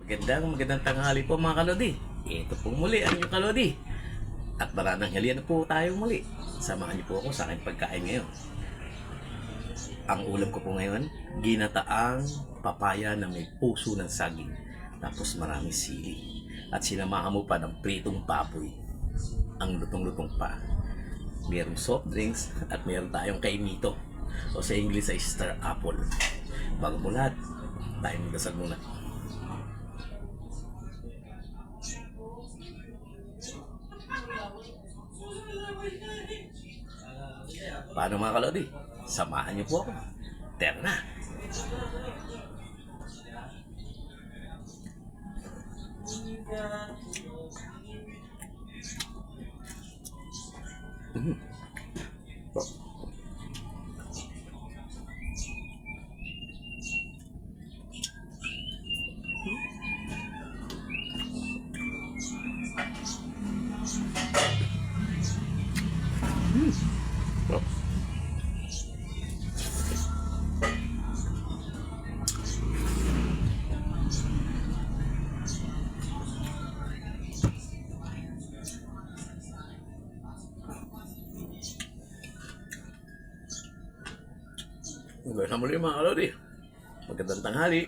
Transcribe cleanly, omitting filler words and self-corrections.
Magandang tanghali po mga kalodi. Ito po muli ang inyong kalodi. At maraming halian na po tayo muli. Samahan niyo po ako sa aking pagkain ngayon. Ang ulam ko po ngayon, ginataang papaya na may puso ng saging. Tapos maraming sili. At sinamahan mo pa ng pritong baboy. Ang lutong-lutong pa. Mayroong soft drinks at mayroon tayong kaimito. O sa English ay star apple. Bago mo lahat, tayo magdasal muna. Paano mga kalodi? Samahan niyo po ako. Tara na! Mm. Oh. Hanggang sa muli mga kalodi. Magandang tanghali.